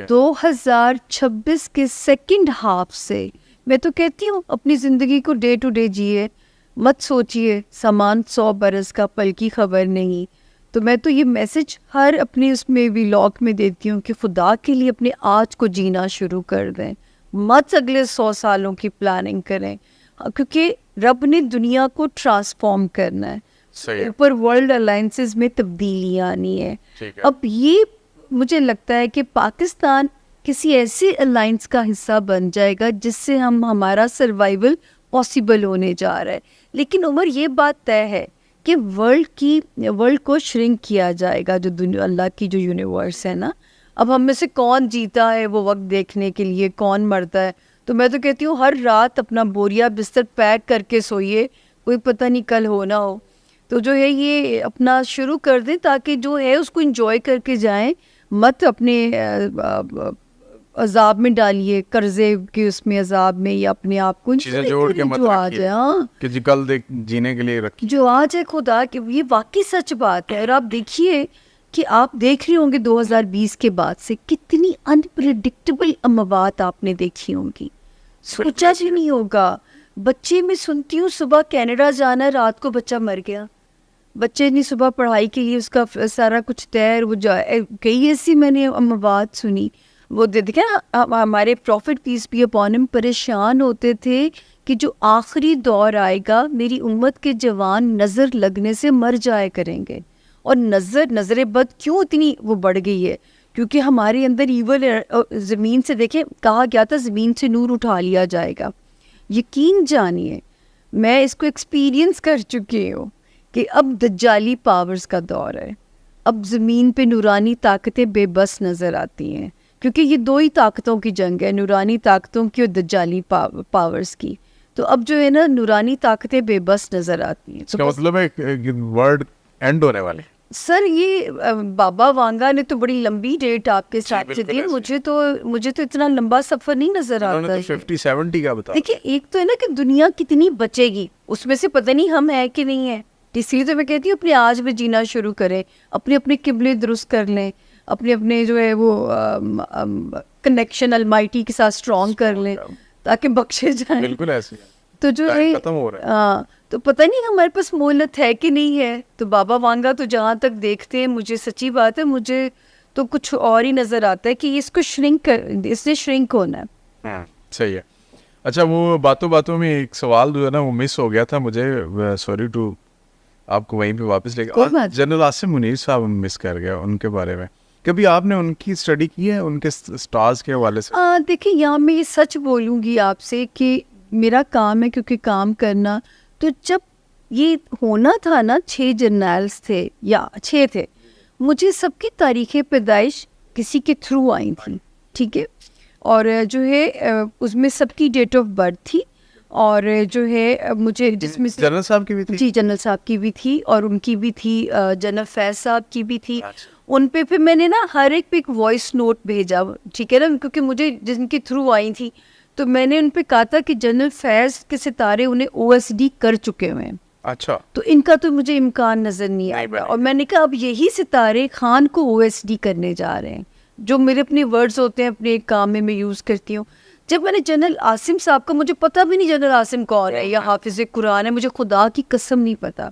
2026 کے second half سے میں تو کہتی ہوں اپنی زندگی کو ڈے ٹو ڈے جیے، مت سوچیے سامان 100 برس کا پل کی خبر نہیں. تو میں تو یہ میسج ہر اپنے اس میں ویلاگ میں دیتی ہوں کہ خدا کے لیے اپنے آج کو جینا شروع کر دیں، مت اگلے 100 سالوں کی پلاننگ کریں، کیونکہ رب نے دنیا کو ٹرانسفارم کرنا ہے، اوپر ورلڈ الائنسز میں تبدیلی آنی ہے. اب یہ مجھے لگتا ہے کہ پاکستان کسی ایسے الائنس کا حصہ بن جائے گا جس سے ہمارا سروائیول پاسبل ہونے جا رہا ہے. لیکن عمر یہ بات طے ہے کہ ورلڈ کو شرنک کیا جائے گا، جو اللہ کی جو یونیورس ہے نا. اب ہم میں سے کون جیتا ہے وہ وقت دیکھنے کے لیے، کون مرتا ہے. تو میں تو کہتی ہوں ہر رات اپنا بوریا بستر پیک کر کے سوئیے، کوئی پتہ نہیں کل ہو نہ ہو. تو جو ہے یہ اپنا شروع کر دیں تاکہ جو ہے اس کو انجوائے کر کے جائیں، مت اپنے عذاب میں ڈالیے، قرضے کے اس میں عذاب میں، یا اپنے آپ کو چیزیں جوڑ کے مت رکھیے کہ جی کل جینے کے لیے رکھیے جو آج ہے خدا کہ یہ واقعی سچ بات ہے. اور آپ دیکھیے کہ آپ دیکھ رہے ہوں گے 2020 کے بعد سے کتنی انپریڈکٹیبل اموات آپ نے دیکھی ہوں گی، سوچا بھی نہیں ہوگا. بچے میں سنتی ہوں صبح کینیڈا جانا ہے، رات کو بچہ مر گیا. بچے نے صبح پڑھائی کے لیے اس کا سارا کچھ تیر وہ جائے، کئی ایسی میں نے اموات سنی. وہ دیکھیں ہمارے profit piece be upon him پریشان ہوتے تھے کہ جو آخری دور آئے گا میری امت کے جوان نظر لگنے سے مر جائے کریں گے. اور نظر بد کیوں اتنی وہ بڑھ گئی ہے؟ کیونکہ ہمارے اندر ایول زمین سے، دیکھیں کہا گیا تھا زمین سے نور اٹھا لیا جائے گا. یقین جانیے میں اس کو ایکسپیرینس کر چکی ہوں کہ اب دجالی پاورز کا دور ہے. اب زمین پہ نورانی طاقتیں بے بس نظر آتی ہیں، کیونکہ یہ دو ہی طاقتوں کی جنگ ہے، نورانی طاقتوں کی اور دجالی پاورز کی. تو اب جو ہے نا نورانی طاقتیں بے بس نظر آتی ہیں. اس کا مطلب ہے ورلڈ اینڈ ہونے والے. سر یہ بابا وانگا نے تو بڑی لمبی ڈیٹ آپ کے ساتھ سے دی، مجھے تو اتنا لمبا سفر نہیں نظر آتا ہے. 50-70 کا بتا. دیکھیے ایک تو ہے نا کہ دنیا کتنی بچے گی، اس میں سے پتہ نہیں ہم ہیں کہ نہیں ہے. اس لیے تو میں کہتی ہوں اپنے آج میں جینا شروع کریں، اپنے قبلے درست کر لیں، اپنے جو ہے وہ کنیکشن المائٹی کے ساتھ اسٹرانگ کر لیں تاکہ بخشے جائیں. بالکل ایسے تو جو ہے تو پتہ نہیں ہمارے پاس مہلت ہے کہ نہیں ہے. تو بابا وانگا تو جہاں تک دیکھتے ہیں، مجھے سچی بات ہے مجھے تو کچھ اور ہی نظر آتا ہے کہ اس کو اس نے شرنک ہونا ہے. صحیح ہے. اچھا وہ باتوں میں ایک سوال جو ہے نا وہ مس ہو گیا تھا مجھے، سوری ٹو آپ کو وہیں پہ واپس لے گیا. جنرل عاصم منیر صاحب مس کر گیا، ان کے بارے میں کبھی آپ نے ان کی اسٹڈی کی ہے، ان کے اسٹارز کے حوالے سے؟ دیکھیں یہاں میں یہ سچ بولوں گی آپ سے کہ میرا کام ہے، کیونکہ کام کرنا. تو جب یہ ہونا تھا نا 6 جرنیلز تھے یا 6 تھے، مجھے سب کی تاریخ پیدائش کسی کے تھرو آئی تھیں، ٹھیک ہے. اور جو ہے اس میں سب کی ڈیٹ آف برتھ تھی، اور جو ہے مجھے جس میں جنرل صاحب کی بھی تھی، جی جنرل صاحب کی بھی تھی، اور ان کی بھی تھی، جنرل فیض صاحب کی بھی تھی. ان پہ پھر میں نے نا ہر ایک پہ ایک وائس نوٹ بھیجا، ٹھیک ہے نا، کیونکہ مجھے جن کے تھرو آئی تھی تو میں نے ان پہ کہا تھا کہ جنرل فیض کے ستارے انہیں OSD کر چکے ہوئے ہیں. اچھا. تو ان کا تو مجھے امکان نظر نہیں آیا، اور میں نے کہا اب یہی ستارے خان کو OSD کرنے جا رہے ہیں، جو میرے اپنے ورڈز ہوتے ہیں اپنے ایک کام میں یوز کرتی ہوں. جب میں نے جنرل عاصم صاحب کا، مجھے پتہ بھی نہیں جنرل عاصم کون ہے یا حافظ قرآن ہے، مجھے خدا کی قسم نہیں پتا.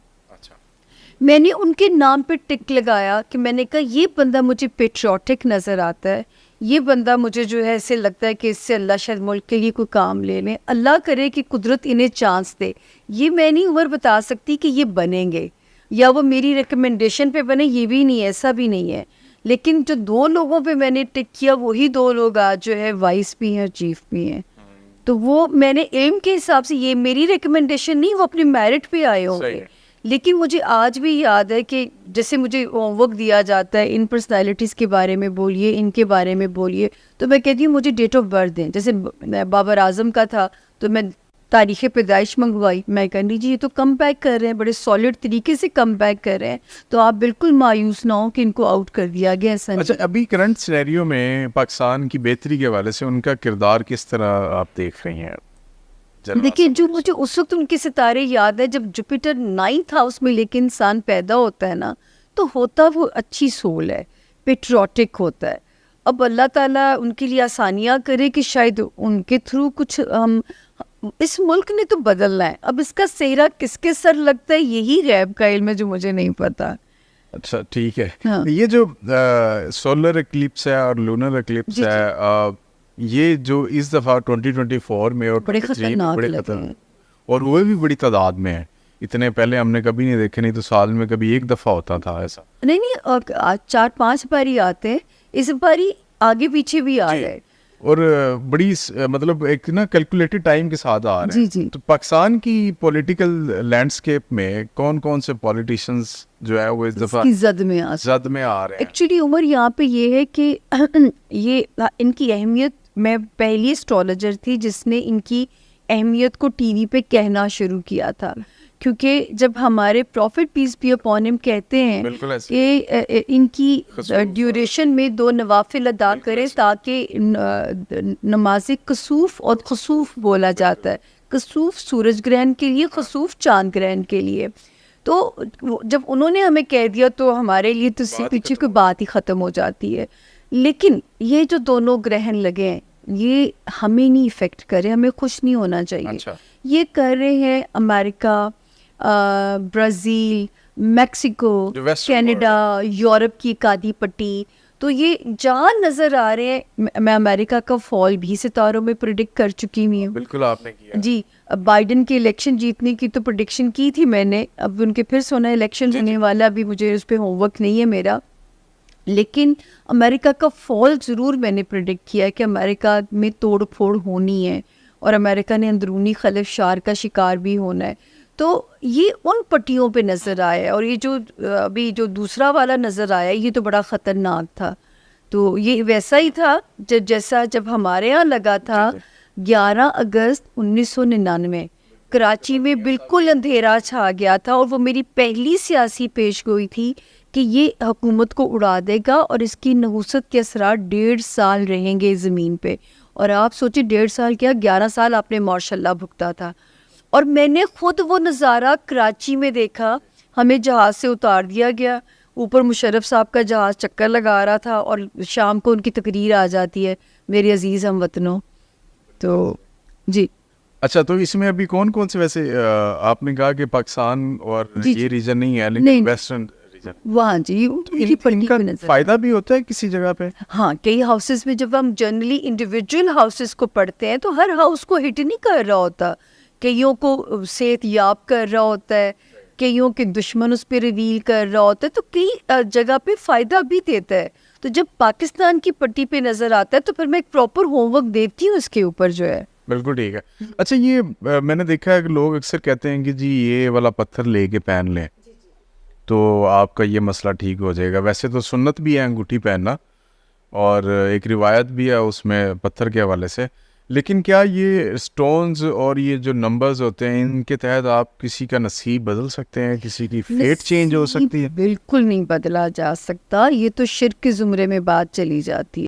میں نے ان کے نام پہ ٹک لگایا کہ میں نے کہا یہ بندہ مجھے پیٹریوٹک نظر آتا ہے، یہ بندہ مجھے جو ہے ایسے لگتا ہے کہ اس سے اللہ شاید ملک کے لیے کوئی کام لے لیں، اللہ کرے کہ قدرت انہیں چانس دے. یہ میں نہیں عمر بتا سکتی کہ یہ بنیں گے یا وہ میری ریکمنڈیشن پہ بنے، یہ بھی نہیں، ایسا بھی نہیں ہے. لیکن جو 2 لوگوں پہ میں نے ٹک کیا وہی 2 لوگ آج جو ہے وائس بھی ہیں، چیف بھی ہیں. تو وہ میں نے علم کے حساب سے، یہ میری ریکمنڈیشن نہیں، وہ اپنی میرٹ پہ آئے ہوں گے. لیکن مجھے آج بھی یاد ہے کہ جیسے مجھے ہوم ورک دیا جاتا ہے ان پرسنالٹیز کے بارے میں بولیے، ان کے بارے میں بولیے، تو میں کہتی ہوں مجھے ڈیٹ آف برتھ دیں. جیسے بابر اعظم کا تھا تو میں تاریخ پیدائش منگوائی، میں کہا لیجیے یہ تو کم بیک کر رہے ہیں، بڑے سالڈ طریقے سے کم بیک کر رہے ہیں، تو آپ بالکل مایوس نہ ہوں کہ ان کو آؤٹ کر دیا گیا. اچھا ابھی کرنٹ سینیریو میں پاکستان کی بہتری کے حوالے سے ان کا کردار کس طرح آپ دیکھ رہی ہیں؟ دیکھیے جو مجھے اس وقت ان کے ستارے یاد ہے جب جوپیٹر 9th ہاؤس میں لے کے انسان پیدا ہوتا ہے نا، تو ہوتا وہ اچھی سول ہے، پیٹریوٹک ہوتا ہے. اب اللہ تعالیٰ ان کے لیے آسانیاں کرے کہ شاید ان کے تھرو کچھ ہم اس ملک نے تو بدلنا ہے. اب اس کا سہرا کس کے سر لگتا ہے یہی غیب کا علم ہے جو مجھے نہیں پتا. اچھا ٹھیک ہے. یہ جو سولر ایکلپس ہے اور لونر ایکلپس ہے یہ جو اس دفعہ 2024 میں اور بڑے خطرناک اور وہ بھی بڑی تعداد میں ہے. اتنے پہلے ہم نے کبھی نہیں دیکھے, نہیں تو سال میں کبھی ایک دفعہ ہوتا تھا ایسا. نہیں 4-5 باری آتے ہیں, اس باری آگے پیچھے بھی آ رہے, اور بڑی مطلب ایک نا کیلکولیٹڈ ٹائم کے ساتھ آ رہے ہیں. تو پاکستان کی پولیٹیکل لینڈسکیپ میں کون کون سے پولیٹیشنز جو ہے وہ اس دفعہ زد میں آ رہے ہیں؟ ایکچولی عمر یہاں پہ یہ ہے کہ یہ ان کی اہمیت, میں پہلی اسٹرالوجر تھی جس نے ان کی اہمیت کو ٹی وی پہ کہنا شروع کیا تھا, کیونکہ جب ہمارے profit piece be upon him کہتے ہیں کہ ان کی ڈیوریشن میں 2 نوافل ادا کریں تاکہ نماز کسوف اور خسوف بولا جاتا ہے. کسوف سورج گرہن کے لیے, خسوف چاند گرہن کے لیے. تو جب انہوں نے ہمیں کہہ دیا تو ہمارے لیے تو اس سے پیچھے کوئی بات ہی ختم ہو جاتی ہے. لیکن یہ جو دونوں گرہن لگے ہیں یہ ہمیں نہیں افیکٹ کرے, ہمیں خوش نہیں ہونا چاہیے. یہ کر رہے ہیں امریکہ, برازیل, میکسیکو, کینیڈا, یورپ کی ایک پٹی. تو یہ جہاں نظر آ رہے ہیں, میں امریکہ کا فال بھی ستاروں میں پریڈکٹ کر چکی ہوئی ہوں. بالکل آپ نے کیا جی. بائیڈن کے الیکشن جیتنے کی تو پریڈکشن کی تھی میں نے, اب ان کے پھر سونا الیکشن ہونے والا, ابھی مجھے اس پہ ہوم ورک نہیں ہے میرا, لیکن امریکہ کا فال ضرور میں نے پریڈکٹ کیا کہ امریکہ میں توڑ پھوڑ ہونی ہے اور امریکہ نے اندرونی خلفشار کا شکار بھی ہونا ہے. تو یہ ان پٹیوں پہ نظر آیا ہے, اور یہ جو ابھی جو دوسرا والا نظر آیا یہ تو بڑا خطرناک تھا. تو یہ ویسا ہی تھا جیسا جب ہمارے یہاں لگا تھا 11 اگست 1999 کراچی میں بالکل اندھیرا چھا گیا تھا, اور وہ میری پہلی سیاسی پیش گوئی تھی کہ یہ حکومت کو اڑا دے گا اور اس کی نحوست کے اثرات 1.5 سال رہیں گے زمین پہ. اور آپ سوچیں 1.5 سال کیا, 11 سال آپ نے ماشاء اللہ بھگتا تھا. اور میں نے خود وہ نظارہ کراچی میں دیکھا, ہمیں جہاز سے اتار دیا گیا, اوپر مشرف صاحب کا جہاز چکر لگا رہا تھا اور شام کو ان کی تقریر آ جاتی ہے میرے عزیز ہم وطنوں. تو جی اچھا, تو اس میں ابھی کون کون سے, ویسے آپ نے کہا کہ پاکستان اور یہ ریجن نہیں ہے لیکن ویسٹرن وہاں جی ان کا فائدہ بھی ہوتا ہے کسی جگہ پہ. ہاں, کئی ہاؤسز میں جب ہم جنرلی انڈیویجول ہاؤسز کو پڑھتے ہیں تو ہر ہاؤس کو ہٹ نہیں کر رہا ہوتا, کئیوں کو صحت یاب کر رہا ہوتا ہے, کئیوں کے دشمن اس پہ ریویل کر رہا ہوتا ہے, تو کئی جگہ پہ فائدہ بھی دیتا ہے. تو جب پاکستان کی پٹی پہ نظر آتا ہے تو پھر میں ایک پراپر ہوم ورک دیتی ہوں اس کے اوپر جو ہے. بالکل ٹھیک ہے. اچھا, یہ میں نے دیکھا ہے کہ لوگ اکثر کہتے ہیں کہ جی یہ والا پتھر لے کے پہن لیں تو آپ کا یہ مسئلہ ٹھیک ہو جائے گا. ویسے تو سنت بھی ہے انگوٹھی پہننا, اور ایک روایت بھی ہے اس میں پتھر کے حوالے سے, لیکن کیا یہ سٹونز اور یہ جو نمبرز ہوتے ہیں ان کے تحت آپ کسی کا نصیب بدل سکتے ہیں, کسی کی فیٹ چینج ہو سکتی ہے؟ بالکل نہیں بدلا جا سکتا, یہ تو شرک کے زمرے میں بات چلی جاتی ہے.